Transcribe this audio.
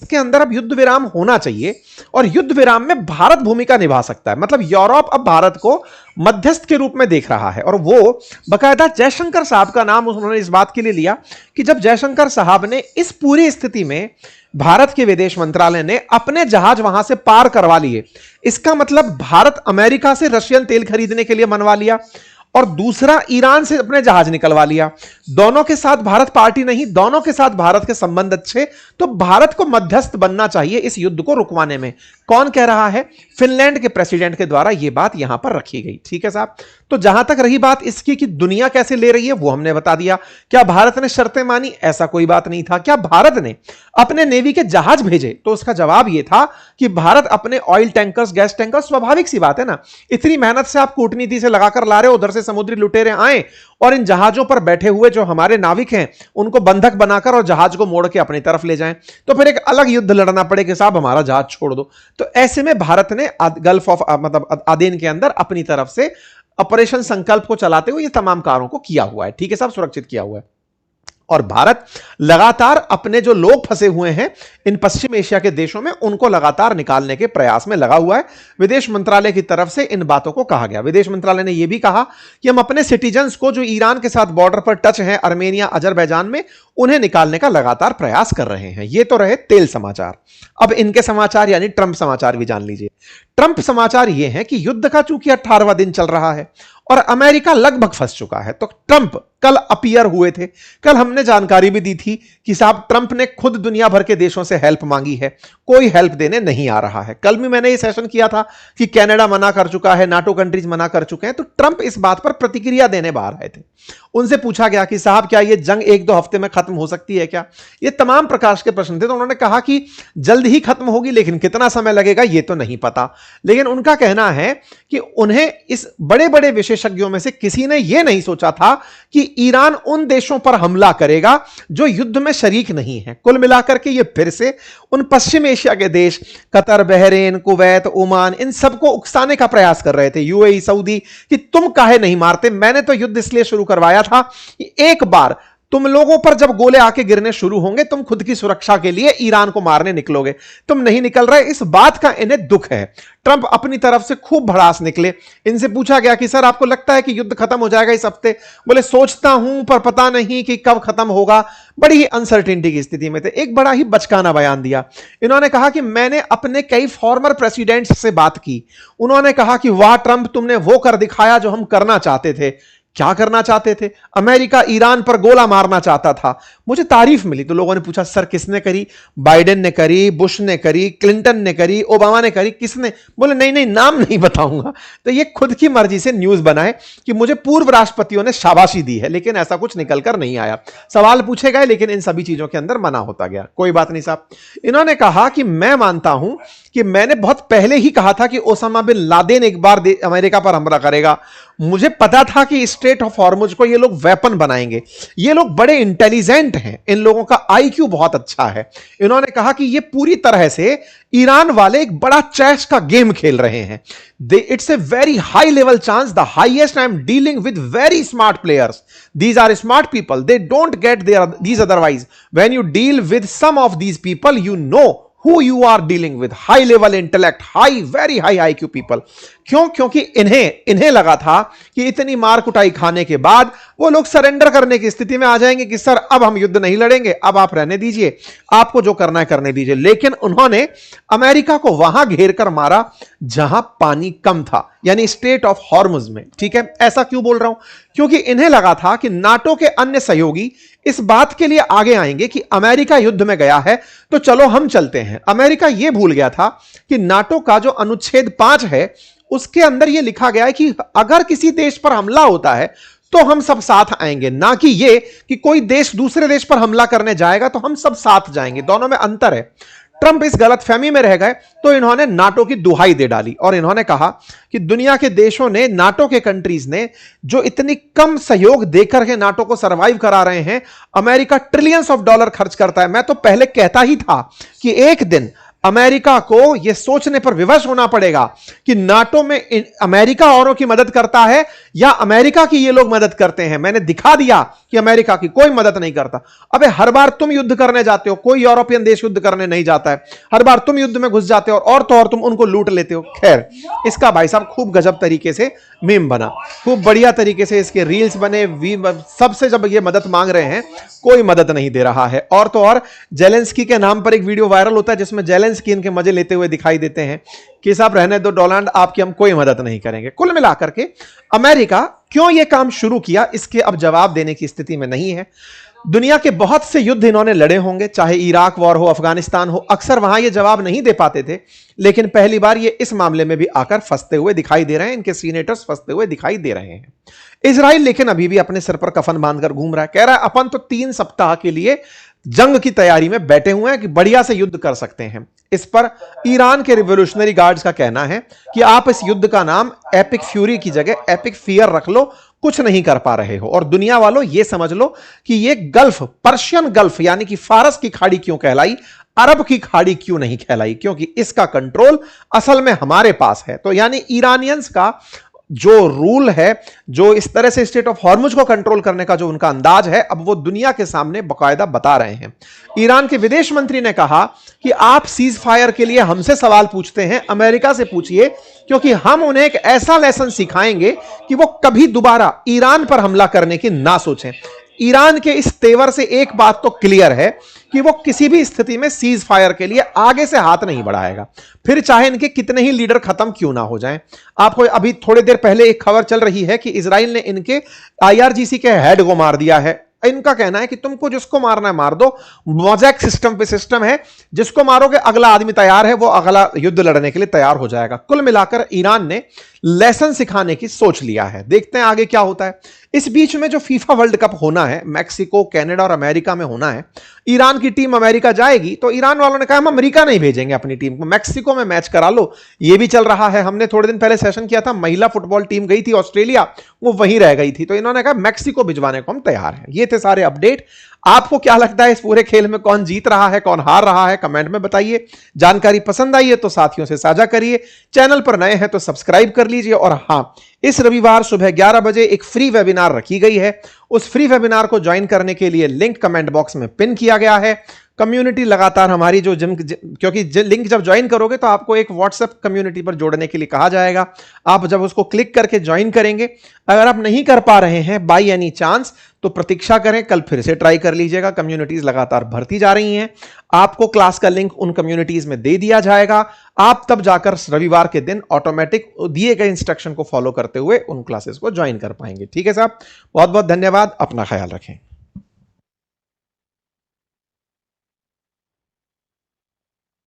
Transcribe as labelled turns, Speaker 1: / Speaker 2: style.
Speaker 1: के अंदर अब युद्ध विराम होना चाहिए और युद्ध विराम में भारत भूमिका निभा सकता है। मतलब यूरोप अब भारत को मध्यस्थ के रूप में देख रहा है और वो बकायदा जयशंकर साहब का नाम उन्होंने इस बात के लिए लिया कि जब जयशंकर साहब ने इस पूरी स्थिति में भारत के विदेश मंत्रालय ने अपने जहाज वहां से पार करवा लिए, इसका मतलब भारत अमेरिका से रशियन तेल खरीदने के लिए मनवा लिया और दूसरा ईरान से अपने जहाज निकलवा लिया। दोनों के साथ भारत पार्टी नहीं, दोनों के साथ भारत के संबंध अच्छे, तो भारत को मध्यस्थ बनना चाहिए इस युद्ध को रुकवाने में। कौन कह रहा है? फिनलैंड के प्रेसिडेंट के द्वारा यह बात यहां पर रखी गई। ठीक है साहब। तो जहां तक रही बात इसकी कि दुनिया कैसे ले रही है, वो हमने बता दिया। क्या भारत ने शर्तें मानी? ऐसा कोई बात नहीं था। क्या भारत ने अपने नेवी के जहाज भेजे? तो उसका जवाब यह था कि भारत अपने ऑयल टैंकर्स, गैस टैंकर्स, स्वाभाविक सी बात है ना, इतनी मेहनत से आप कूटनीति से लगाकर ला रहे हो, उधर से समुद्री लुटेरे आए और इन जहाजों पर बैठे हुए जो हमारे नाविक हैं उनको बंधक बनाकर और जहाज को मोड़ के अपनी तरफ ले जाएं, तो फिर एक अलग युद्ध लड़ना पड़े कि साहब हमारा जहाज छोड़ दो। तो ऐसे में भारत ने गल्फ ऑफ मतलब आदेन के अंदर अपनी तरफ से ऑपरेशन संकल्प को चलाते हुए ये तमाम कार्यों को किया हुआ है। ठीक है साहब, सुरक्षित किया हुआ है। और भारत लगातार अपने जो लोग फंसे हुए हैं इन पश्चिम एशिया के देशों में, उनको लगातार निकालने के प्रयास में लगा हुआ है। विदेश मंत्रालय की तरफ से इन बातों को कहा गया। विदेश मंत्रालय ने यह भी कहा कि हम अपने सिटीजन्स को जो ईरान के साथ बॉर्डर पर टच हैं, अर्मेनिया, अजरबैजान में, उन्हें निकालने का लगातार प्रयास कर रहे हैं। ये तो रहे तेल समाचार। अब इनके समाचार यानी ट्रंप समाचार भी जान लीजिए। ट्रंप समाचार ये है कि युद्ध का चूंकि 18वां दिन चल रहा है और अमेरिका लगभग फंस चुका है, तो ट्रंप कल अपीयर हुए थे। कल हमने जानकारी भी दी थी कि साहब ट्रंप ने खुद दुनिया भर के देशों से हेल्प मांगी है, कोई हेल्प देने नहीं आ रहा है। कल भी मैंने ये सेशन किया था कि कनाडा मना कर चुका है, नाटो कंट्रीज मना कर चुके हैं। तो ट्रंप इस बात पर प्रतिक्रिया देने बाहर आए थे। उनसे पूछा गया कि साहब क्या ये जंग 1-2 हफ्ते में खत्म हो सकती है क्या? ये तमाम प्रकार के प्रश्न थे। तो उन्होंने कहा कि जल्द ही खत्म होगी, लेकिन कितना समय लगेगा ये तो नहीं पता। लेकिन उनका कहना है कि उन्हें इस बड़े बड़े विशेषज्ञों में से किसी ने यह नहीं सोचा था कि ईरान उन देशों पर हमला करेगा जो युद्ध में शरीक नहीं है। कुल मिलाकर के ये फिर से उन पश्चिम एशिया के देश कतर, बहरीन, कुवैत, ओमान, इन सबको उकसाने का प्रयास कर रहे थे, यूएई, सऊदी, कि तुम काहे नहीं मारते? मैंने तो युद्ध इसलिए शुरू करवाया था कि एक बार तुम लोगों पर जब गोले आके गिरने शुरू होंगे, तुम खुद की सुरक्षा के लिए ईरान को मारने निकलोगे। तुम नहीं निकल रहे, इस बात का इन्हें दुख है। ट्रंप अपनी तरफ से खूब भड़ास निकले। इनसे पूछा गया कि सर आपको लगता है कि युद्ध खत्म हो जाएगा इस हफ्ते? बोले सोचता हूं पर पता नहीं कि कब खत्म होगा। बड़ी ही अनसर्टेनिटी की स्थिति में थे। एक बड़ा ही बचकाना बयान दिया। इन्होंने कहा कि मैंने अपने कई फॉर्मर प्रेसिडेंट्स से बात की। उन्होंने कहा कि वाह ट्रंप, तुमने वो कर दिखाया जो हम करना चाहते थे। क्या करना चाहते थे? अमेरिका ईरान पर गोला मारना चाहता था। मुझे तारीफ मिली तो लोगों ने पूछा सर किसने करी? बाइडेन ने करी, बुश ने करी, क्लिंटन ने करी, ओबामा ने करी, किसने? बोले नहीं नहीं, नाम नहीं बताऊंगा। तो ये खुद की मर्जी से न्यूज बनाए कि मुझे पूर्व राष्ट्रपतियों ने शाबाशी दी है, लेकिन ऐसा कुछ निकलकर नहीं आया। सवाल पूछे गए लेकिन इन सभी चीजों के अंदर मना होता गया। कोई बात नहीं साहब। इन्होंने कहा कि मैं मानता हूं कि मैंने बहुत पहले ही कहा था कि ओसामा बिन लादेन एक बार अमेरिका पर हमला करेगा। मुझे पता था कि स्ट्रेट ऑफ हॉर्मुज को ये लोग वेपन बनाएंगे। ये लोग बड़े इंटेलिजेंट हैं, इन लोगों का आईक्यू बहुत अच्छा है। इन्होंने कहा कि ये पूरी तरह से ईरान वाले एक बड़ा चेस का गेम खेल रहे हैं। It's a very high level chance, the highest. I am dealing with very smart players, these are smart people, they don't get these otherwise. When you deal with some of these people you know who you are dealing with, high level intellect, high, very high IQ people। क्यों? क्योंकि इन्हें लगा था कि इतनी मार कुटाई खाने के बाद वो लोग सरेंडर करने की स्थिति में आ जाएंगे कि सर अब हम युद्ध नहीं लड़ेंगे, अब आप रहने दीजिए, आपको जो करना है करने दीजिए। लेकिन उन्होंने अमेरिका को वहां घेर कर मारा जहां पानी कम था, यानी स्ट्रेट ऑफ हॉर्मुज में। ठीक है, ऐसा क्यों बोल रहा हूं? क्योंकि इन्हें लगा था कि नाटो के अन्य सहयोगी इस बात के लिए आगे आएंगे कि अमेरिका युद्ध में गया है तो चलो हम चलते हैं। अमेरिका यह भूल गया था कि नाटो का जो अनुच्छेद 5 है उसके अंदर यह लिखा गया है कि अगर किसी देश पर हमला होता है तो हम सब साथ आएंगे, ना कि ये कि कोई देश दूसरे देश पर हमला करने जाएगा तो हम सब साथ जाएंगे। दोनों में अंतर है। ट्रंप इस गलतफहमी में रह गए तो इन्होंने नाटो की दुहाई दे डाली और इन्होंने कहा कि दुनिया के देशों ने, नाटो के कंट्रीज ने जो इतनी कम सहयोग देकर के नाटो को सरवाइव करा रहे हैं, अमेरिका ट्रिलियंस ऑफ डॉलर खर्च करता है। मैं तो पहले कहता ही था कि एक दिन अमेरिका को यह सोचने पर विवश होना पड़ेगा कि नाटो में अमेरिका औरों की मदद करता है या अमेरिका की ये लोग मदद करते हैं। मैंने दिखा दिया कि अमेरिका की कोई मदद नहीं करता। अबे हर बार तुम युद्ध करने जाते हो, कोई यूरोपियन देश युद्ध करने नहीं जाता है। हर बार तुम युद्ध में घुस जाते हो और तो और तुम उनको लूट लेते हो। खैर, इसका भाई साहब खूब गजब तरीके से मीम बना, खूब बढ़िया तरीके से इसके रील्स बने। सबसे जब ये मदद मांग रहे हैं, कोई मदद नहीं दे रहा है। और तो और जेलेंस्की के नाम पर एक वीडियो वायरल होता है जिसमें जेलेंस्की इनके मजे लेते हुए दिखाई देते हैं कि साहब रहने दो डोनाल्ड, आपकी हम कोई मदद नहीं करेंगे। कुल मिलाकर के अमेरिका क्यों यह काम शुरू किया, इसके अब जवाब देने की स्थिति में नहीं है। दुनिया के बहुत से युद्ध इन्होंने लड़े होंगे, चाहे इराक वॉर हो, अफगानिस्तान हो, अक्सर वहां ये जवाब नहीं दे पाते थे, लेकिन पहली बार ये इस मामले में भी आकर फंसते हुए दिखाई दे रहे हैं। इनके सीनेटर्स फंसते हुए दिखाई दे रहे हैं। इजराइल लेकिन अभी भी अपने सिर पर कफन बांधकर घूम रहा है, कह रहा है अपन तो 3 सप्ताह के लिए जंग की तैयारी में बैठे हुए हैं कि बढ़िया से युद्ध कर सकते हैं। इस पर ईरान के रिवोल्यूशनरी गार्ड्स का कहना है कि आप इस युद्ध का नाम एपिक फ्यूरी की जगह एपिक फियर रख लो, कुछ नहीं कर पा रहे हो। और दुनिया वालों ये समझ लो कि ये गल्फ, पर्शियन गल्फ यानी कि फारस की खाड़ी क्यों कहलाई, अरब की खाड़ी क्यों नहीं कहलाई, क्योंकि इसका कंट्रोल असल में हमारे पास है। तो यानी ईरानियंस का जो रूल है, जो इस तरह से स्टेट ऑफ हॉर्मुज को कंट्रोल करने का जो उनका अंदाज है, अब वो दुनिया के सामने बकायदा बता रहे हैं। ईरान के विदेश मंत्री ने कहा कि आप सीज फायर के लिए हमसे सवाल पूछते हैं, अमेरिका से पूछिए, क्योंकि हम उन्हें एक ऐसा लेसन सिखाएंगे कि वो कभी दोबारा ईरान पर हमला करने की ना सोचें। ईरान के इस तेवर से एक बात तो क्लियर है कि वो किसी भी स्थिति में सीज फायर के लिए आगे से हाथ नहीं बढ़ाएगा, फिर चाहे इनके कितने ही लीडर खत्म क्यों ना हो जाएं। आपको अभी थोड़ी देर पहले एक खबर चल रही है कि इजराइल ने इनके IRGC के हेड को मार दिया है। इनका कहना है कि तुमको जिसको मारना है मार दो, मोज़ैक सिस्टम पे सिस्टम है, जिसको मारोगे अगला आदमी तैयार है, वो अगला युद्ध लड़ने के लिए तैयार हो जाएगा। कुल मिलाकर ईरान ने लेसन सिखाने की सोच लिया है। देखते हैं आगे क्या होता है। इस बीच में जो फीफा वर्ल्ड कप होना है, मैक्सिको, कनाडा और अमेरिका में होना है, ईरान की टीम अमेरिका जाएगी, तो ईरान वालों ने कहा हम अमेरिका नहीं भेजेंगे अपनी टीम को, मैक्सिको में मैच करा लो। ये भी चल रहा है। हमने थोड़े दिन पहले सेशन किया था, महिला फुटबॉल टीम गई थी ऑस्ट्रेलिया, वो वहीं रह गई थी, तो इन्होंने कहा मैक्सिको भिजवाने को हम तैयार हैं। ये थे सारे अपडेट। आपको क्या लगता है इस पूरे खेल में कौन जीत रहा है, कौन हार रहा है, कमेंट में बताइए। जानकारी पसंद आई है तो साथियों से साझा करिए, चैनल पर नए हैं तो सब्सक्राइब कर लीजिए। और हां, इस रविवार सुबह 11 बजे एक फ्री वेबिनार रखी गई है। उस फ्री वेबिनार को ज्वाइन करने के लिए लिंक कमेंट बॉक्स में पिन किया गया है। कम्युनिटी लगातार हमारी जो क्योंकि लिंक जब ज्वाइन करोगे तो आपको एक व्हाट्सएप कम्युनिटी पर जोड़ने के लिए कहा जाएगा। आप जब उसको क्लिक करके ज्वाइन करेंगे, अगर आप नहीं कर पा रहे हैं बाय एनी चांस, तो प्रतीक्षा करें, कल फिर से ट्राई कर लीजिएगा। कम्युनिटीज लगातार भरती जा रही हैं। आपको क्लास का लिंक उन कम्युनिटीज में दे दिया जाएगा। आप तब जाकर रविवार के दिन ऑटोमेटिक दिए गए इंस्ट्रक्शन को फॉलो करते हुए उन क्लासेस को ज्वाइन कर पाएंगे। ठीक है साहब, बहुत बहुत धन्यवाद। अपना ख्याल रखें।